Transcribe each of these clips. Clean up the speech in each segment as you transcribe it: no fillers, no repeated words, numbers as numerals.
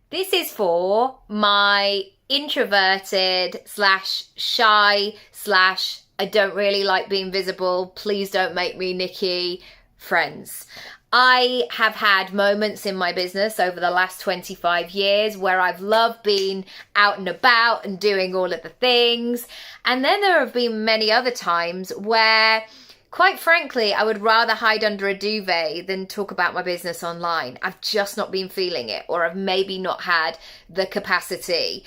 This is for my introverted slash shy slash I don't really like being visible, please don't make me Nicky friends. I have had moments in my business over the last 25 years where I've loved being out and about and doing all of the things. And then there have been many other times where, quite frankly, I would rather hide under a duvet than talk about my business online. I've just not been feeling it, or I've maybe not had the capacity.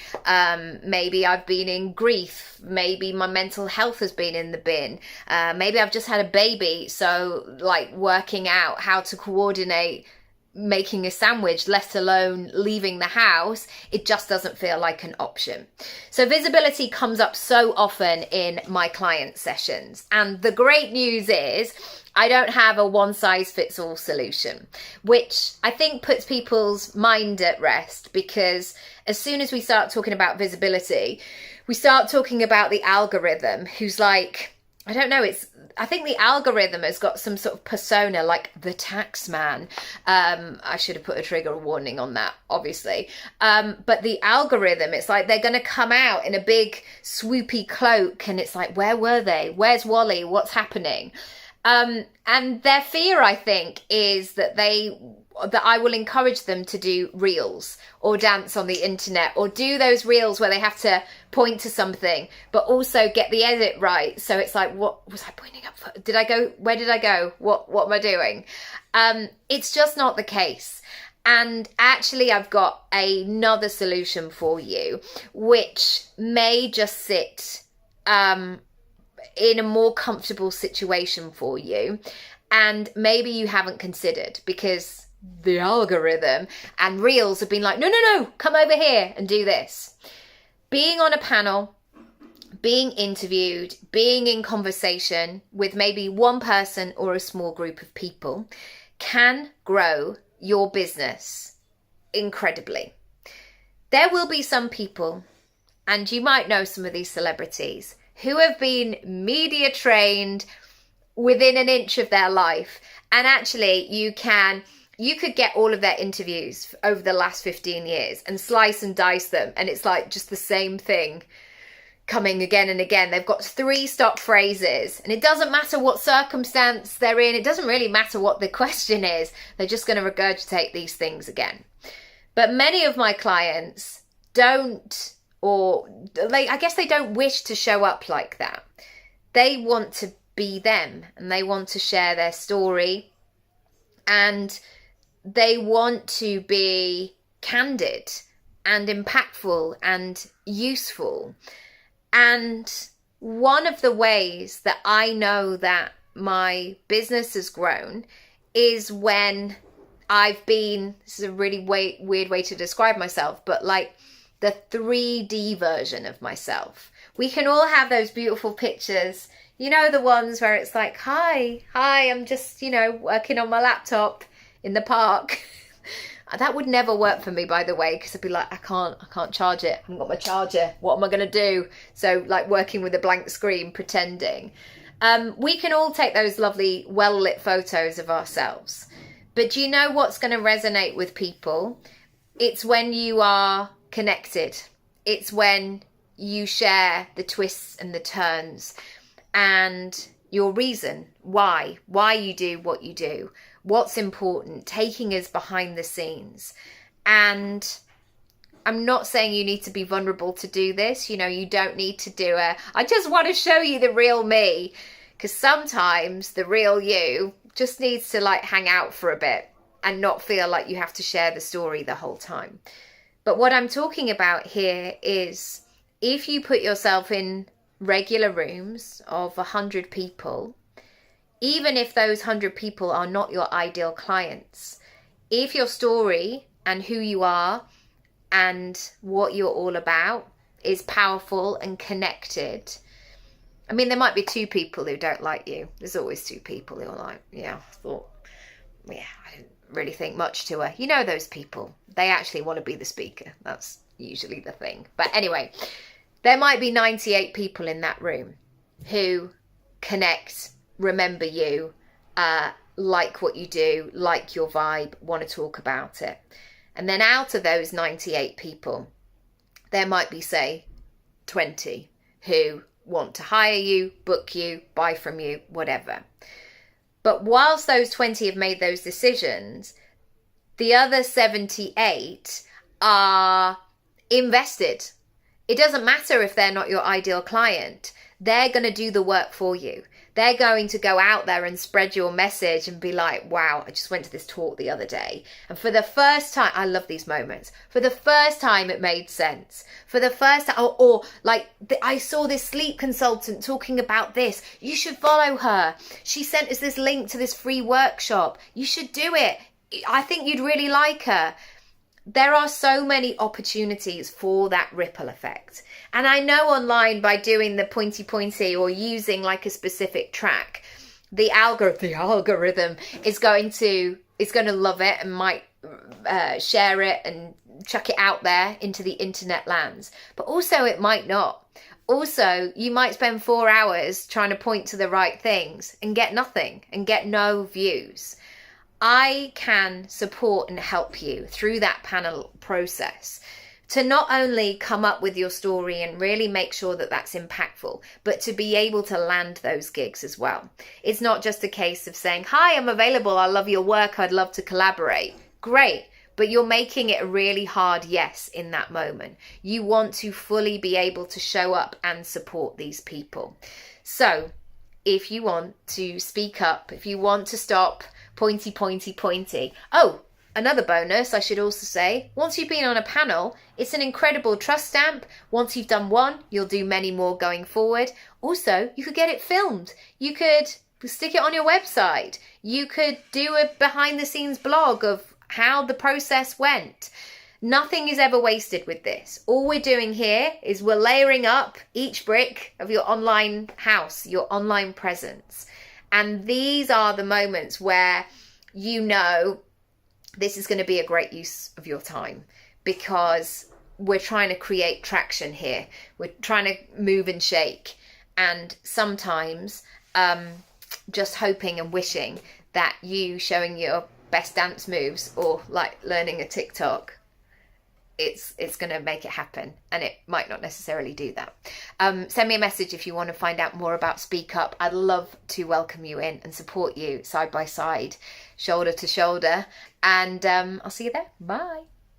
Maybe I've been in grief. Maybe my mental health has been in the bin. Maybe I've just had a baby. So like working out how to coordinate making a sandwich, let alone leaving the house, it just doesn't feel like an option. So visibility comes up so often in my client sessions. And the great news is I don't have a one size fits all solution, which I think puts people's mind at rest, because as soon as we start talking about visibility, we start talking about the algorithm who's like, I don't know, I think the algorithm has got some sort of persona like the tax man. I should have put a trigger warning on that, obviously. But the algorithm, it's like they're going to come out in a big swoopy cloak and it's like, where were they? Where's Wally? What's happening? And their fear, I think, is that I will encourage them to do reels or dance on the internet or do those reels where they have to point to something, but also get the edit right. So it's like, what was I pointing up for? Where did I go? What am I doing? It's just not the case. And actually, I've got another solution for you, which may just sit, in a more comfortable situation for you. And maybe you haven't considered, because the algorithm and reels have been like, no, come over here and do this. Being on a panel, being interviewed, being in conversation with maybe one person or a small group of people can grow your business incredibly. There will be some people, and you might know some of these celebrities, who have been media trained within an inch of their life. And actually you could get all of their interviews over the last 15 years and slice and dice them. And it's like just the same thing coming again and again. They've got 3 stock phrases, and it doesn't matter what circumstance they're in. It doesn't really matter what the question is. They're just going to regurgitate these things again. But many of my clients don't, I guess they don't wish to show up like that. They want to be them, and they want to share their story, and they want to be candid and impactful and useful. And one of the ways that I know that my business has grown is when I've been, this is a really weird way to describe myself, but like the 3D version of myself. We can all have those beautiful pictures, you know, the ones where it's like, hi, I'm just, working on my laptop in the park. That would never work for me, by the way, because I'd be like, I can't charge it. I haven't got my charger. What am I going to do? So like working with a blank screen, pretending. We can all take those lovely, well-lit photos of ourselves. But do you know what's going to resonate with people? It's when you are connected. It's when you share the twists and the turns and your reason why you do what you do, what's important, taking us behind the scenes. And I'm not saying you need to be vulnerable to do this. You don't need to do I just want to show you the real me, because sometimes the real you just needs to like hang out for a bit and not feel like you have to share the story the whole time. But what I'm talking about here is if you put yourself in regular rooms of 100 people, even if those 100 people are not your ideal clients, if your story and who you are and what you're all about is powerful and connected. I mean, there might be 2 people who don't like you. There's always 2 people who are like, I didn't really think much to her. You know those people. They actually want to be the speaker. That's usually the thing. But anyway, there might be 98 people in that room who connect, remember you, like what you do, like your vibe, want to talk about it. And then out of those 98 people, there might be, say, 20 who want to hire you, book you, buy from you, whatever. But whilst those 20 have made those decisions, the other 78 are invested. It doesn't matter if they're not your ideal client. They're going to do the work for you. They're going to go out there and spread your message and be like, wow, I just went to this talk the other day. And for the first time, I love these moments. For the first time, it made sense. For the first time, I saw this sleep consultant talking about this. You should follow her. She sent us this link to this free workshop. You should do it. I think you'd really like her. There are so many opportunities for that ripple effect. And I know online, by doing the pointy or using like a specific track, the algorithm is going to love it and might share it and chuck it out there into the internet lands. But also it might not. Also, you might spend 4 hours trying to point to the right things and get nothing and get no views. I can support and help you through that panel process to not only come up with your story and really make sure that that's impactful, but to be able to land those gigs as well. It's not just a case of saying, hi, I'm available, I love your work, I'd love to collaborate. Great, but you're making it a really hard yes in that moment. You want to fully be able to show up and support these people. So if you want to speak up, if you want to stop pointy. Oh, another bonus, I should also say, once you've been on a panel, it's an incredible trust stamp. Once you've done one, you'll do many more going forward. Also, you could get it filmed. You could stick it on your website. You could do a behind the scenes blog of how the process went. Nothing is ever wasted with this. All we're doing here is we're layering up each brick of your online house, your online presence. And these are the moments where you know this is going to be a great use of your time, because we're trying to create traction here. We're trying to move and shake. And sometimes just hoping and wishing that you showing your best dance moves or like learning a TikTok, it's going to make it happen, and it might not necessarily do that. Send me a message if you want to find out more about Speak Up. I'd love to welcome you in and support you side by side, shoulder to shoulder, and I'll see you there. Bye.